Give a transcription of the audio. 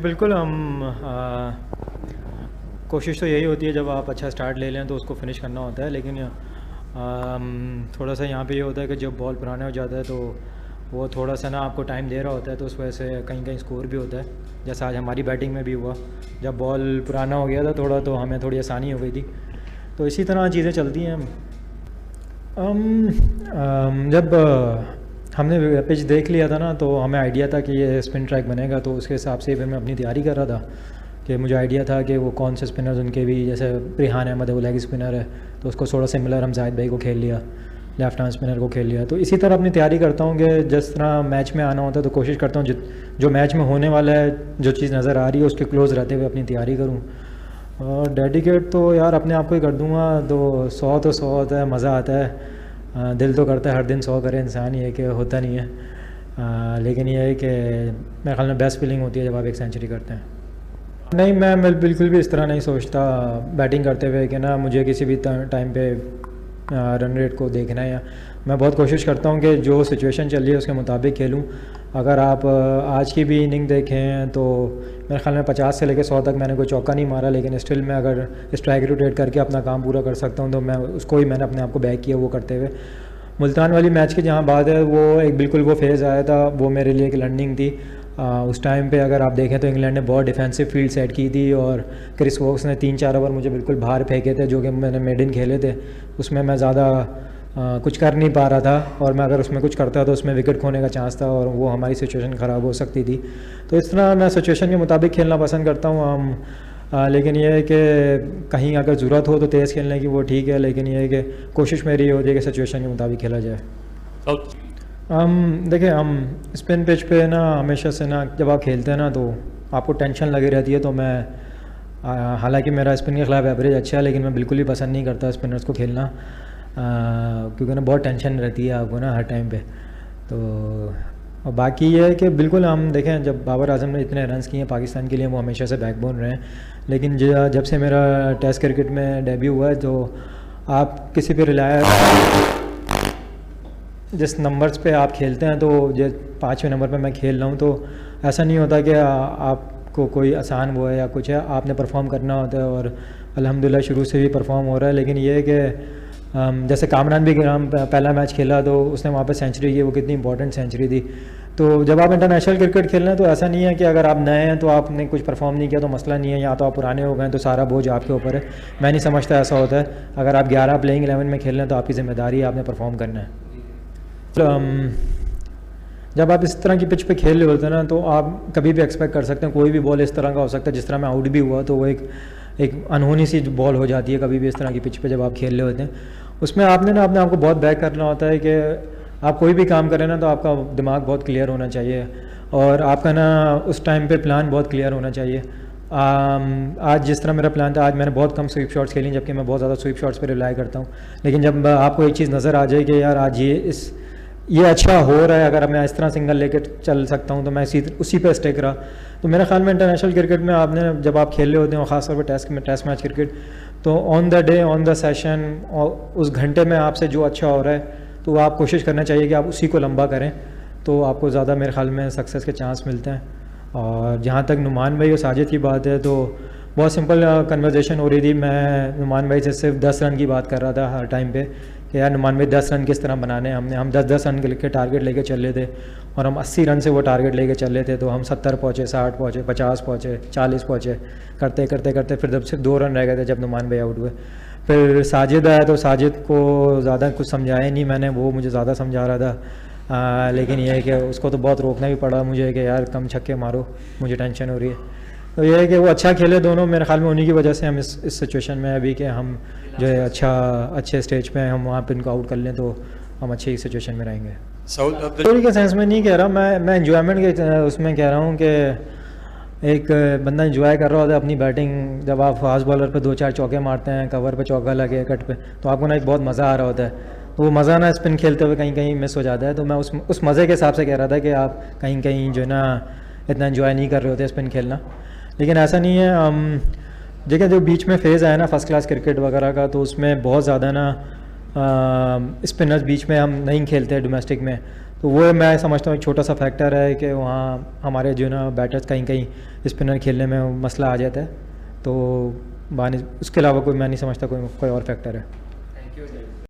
बिल्कुल हम कोशिश तो यही होती है जब आप अच्छा स्टार्ट ले लें तो उसको फिनिश करना होता है, लेकिन थोड़ा सा यहाँ पे ये होता है कि जब बॉल पुराना हो जाता है तो वो थोड़ा सा ना आपको टाइम दे रहा होता है, तो उस वजह से कहीं कहीं स्कोर भी होता है। जैसा आज हमारी बैटिंग में भी हुआ, जब बॉल पुराना हो गया था थोड़ा, तो हमें थोड़ी आसानी हो गई थी। तो इसी तरह चीज़ें चलती हैं। जब हमने पिच देख लिया था ना, तो हमें आइडिया था कि ये स्पिन ट्रैक बनेगा, तो उसके हिसाब से फिर मैं अपनी तैयारी कर रहा था कि मुझे आइडिया था कि वो कौन से स्पिनर्स उनके भी, जैसे रिहान अहमद है वो लेग स्पिनर है, तो उसको थोड़ा सिमिलर हम जाहिद भाई को खेल लिया, लेफ्ट हैंड स्पिनर को खेल लिया। तो इसी तरह अपनी तैयारी करता हूँ कि जिस तरह मैच में आना होता है तो कोशिश करता हूँ जो मैच में होने वाला है, जो चीज़ नज़र आ रही है उसके क्लोज़ रहते हुए अपनी तैयारी करूँ। और डेडिकेट तो यार अपने आप को ही कर दूँगा, तो 100 होता है, मज़ा आता है। दिल तो करता है हर दिन 100 करे इंसान, ये कि होता नहीं है। लेकिन ये है कि मेरे ख्याल में बेस्ट फीलिंग होती है जब आप एक सेंचुरी करते हैं। नहीं, मैं बिल्कुल भी इस तरह नहीं सोचता बैटिंग करते हुए कि ना मुझे किसी भी टाइम पे रन रेट को देखना है। या मैं बहुत कोशिश करता हूँ कि जो सिचुएशन चल रही है उसके मुताबिक खेलूँ। अगर आप आज की भी इनिंग देखें तो मेरे ख्याल में 50 से लेकर 100 तक मैंने कोई चौका नहीं मारा, लेकिन स्टिल मैं अगर स्ट्राइक रोटेट करके अपना काम पूरा कर सकता हूँ तो मैं उसको ही मैंने अपने आप को बैक किया वो करते हुए। मुल्तान वाली मैच की जहाँ बात है, वो एक बिल्कुल वो फेज़ आया था, वो मेरे लिए एक लर्निंग थी। उस टाइम पे अगर आप देखें तो इंग्लैंड ने बहुत डिफेंसिव फील्ड सेट की थी और क्रिस वोक्स ने 3-4 ओवर मुझे बिल्कुल बाहर फेंके थे, जो कि मैंने मेडन खेले थे। उसमें मैं ज़्यादा कुछ कर नहीं पा रहा था, और मैं अगर उसमें कुछ करता तो उसमें विकेट खोने का चांस था और वो हमारी सिचुएशन ख़राब हो सकती थी। तो इस तरह मैं सिचुएशन के मुताबिक खेलना पसंद करता हूँ। लेकिन यह है कि कहीं अगर ज़रूरत हो तो तेज़ खेलने की वो ठीक है, लेकिन यह है कि कोशिश मेरी ये होती है कि सिचुएशन के मुताबिक खेला जाए। देखिए, हम स्पिन पिच पे ना हमेशा से ना जब आप खेलते हैं ना तो आपको टेंशन लगी रहती है। तो मैं हालांकि मेरा स्पिन के ख़िलाफ़ एवरेज अच्छा है, लेकिन मैं बिल्कुल ही पसंद नहीं करता स्पिनर्स को खेलना, क्योंकि ना बहुत टेंशन रहती है आपको ना हर टाइम पे। तो और बाकी ये है कि बिल्कुल हम देखें, जब बाबर आजम ने इतने रन्स किए हैं पाकिस्तान के लिए, वो हमेशा से बैकबोन रहे हैं। लेकिन जब से मेरा टेस्ट क्रिकेट में डेब्यू हुआ है, तो आप किसी पे रिलाय, जिस नंबर्स पे आप खेलते हैं, तो जो 5वें नंबर पे मैं खेल रहा हूँ, तो ऐसा नहीं होता कि आपको कोई आसान वो है या कुछ है, आपने परफॉर्म करना होता है और अल्हम्दुलिल्लाह शुरू से भी परफॉर्म हो रहा है। लेकिन ये है कि जैसे कामरान भी पहला मैच खेला तो उसने वहाँ पे सेंचुरी की, वो कितनी इंपॉर्टेंट सेंचुरी थी। तो जब आप इंटरनेशनल क्रिकेट खेल रहे हैं तो ऐसा नहीं है कि अगर आप नए हैं तो आपने कुछ परफॉर्म नहीं किया तो मसला नहीं है, या तो आप पुराने हो गए तो सारा बोझ आपके ऊपर है। मैं नहीं समझता ऐसा होता है। अगर आप 11 प्लेइंग 11 में खेल रहे हैं तो आपकी ज़िम्मेदारी है, आपने परफॉर्म करना है। जब आप इस तरह की पिच पे खेल रहे होते हैं ना, तो आप कभी भी एक्सपेक्ट कर सकते हैं कोई भी बॉल इस तरह का हो सकता है। जिस तरह मैं आउट भी हुआ तो वो एक अनहोनी सी बॉल हो जाती है कभी भी इस तरह की पिच पे जब आप खेल रहे होते हैं। उसमें आपने ना अपने आप को बहुत बैक करना होता है कि आप कोई भी काम करें ना तो आपका दिमाग बहुत क्लियर होना चाहिए, और आपका ना उस टाइम पे प्लान बहुत क्लियर होना चाहिए। आज जिस तरह मेरा प्लान था, आज मैंने बहुत कम स्वीप शॉट्स खेली, जबकि मैं बहुत ज़्यादा स्वीप शॉट्स पे रिलाई करता हूँ। लेकिन जब आपको एक चीज़ नज़र आ जाए कि यार आज ये अच्छा हो रहा है, अगर मैं इस तरह सिंगल लेके चल सकता हूँ तो मैं उसी पे स्टिक रहा। तो मेरे ख्याल में इंटरनेशनल क्रिकेट में आपने जब आप खेल रहे होते हैं, और ख़ासतौर पर टेस्ट मैच क्रिकेट, तो on the day on the session और उस घंटे में आपसे जो अच्छा हो रहा है तो आप कोशिश करना चाहिए कि आप उसी को लंबा करें, तो आपको ज़्यादा मेरे ख्याल में सक्सेस के चांस मिलते हैं। और जहाँ तक नुमान भाई और साजिद की बात है, तो बहुत सिंपल कन्वर्सेशन हो रही थी। मैं नुमान भाई से सिर्फ 10 रन की बात कर रहा था हर टाइम पे कि यार नुमान भाई 10 रन किस तरह बनाने हैं। हम 10 रन के टारगेट लेके चल रहे थे, और हम 80 रन से वो टारगेट लेके चल रहे थे। तो हम 70 पहुँचे, 60 पहुँचे, 50 पहुँचे, 40 पहुँचे, करते करते फिर जब सिर्फ 2 रन रह गए थे जब नुमान भाई आउट हुए। फिर साजिद आया, तो साजिद को ज़्यादा कुछ समझाया नहीं मैंने, वो मुझे ज़्यादा समझा रहा था। लेकिन ये है कि उसको तो बहुत रोकना भी पड़ा मुझे कि यार कम छक्के मारो, मुझे टेंशन हो रही है। तो ये है कि वो अच्छा खेले दोनों, मेरे ख्याल में उन्हीं की वजह से हम इस सिचुएशन में अभी कि हम जो है अच्छे स्टेज पे हम वहाँ पे इनको आउट कर लें तो हम अच्छी सिचुएशन में रहेंगे। स्टोरी के सेंस में नहीं कह रहा मैं एंजॉयमेंट के उसमें कह रहा हूँ कि एक बंदा एंजॉय कर रहा होता है अपनी बैटिंग। जब आप फास्ट बॉलर पे 2-4 चौके मारते हैं, कवर पे चौका लगे, कट पे, तो आपको ना एक बहुत मज़ा आ रहा होता है। तो वो मज़ा ना स्पिन खेलते हुए कहीं कहीं मिस हो जाता है। तो मैं उस मज़े के हिसाब से कह रहा था कि आप कहीं कहीं जो है ना इतना एंजॉय नहीं कर रहे होते स्पिन खेलना। लेकिन ऐसा नहीं है। देखिए, जो बीच में फ़ेज़ आया ना फर्स्ट क्लास क्रिकेट वगैरह का, तो उसमें बहुत ज़्यादा ना स्पिनर्स बीच में हम नहीं खेलते डोमेस्टिक में, तो वो मैं समझता हूँ एक छोटा सा फैक्टर है कि वहाँ हमारे जो ना बैटर्स कहीं कहीं स्पिनर खेलने में मसला आ जाता है। तो उसके अलावा कोई मैं नहीं समझता कोई और फैक्टर है।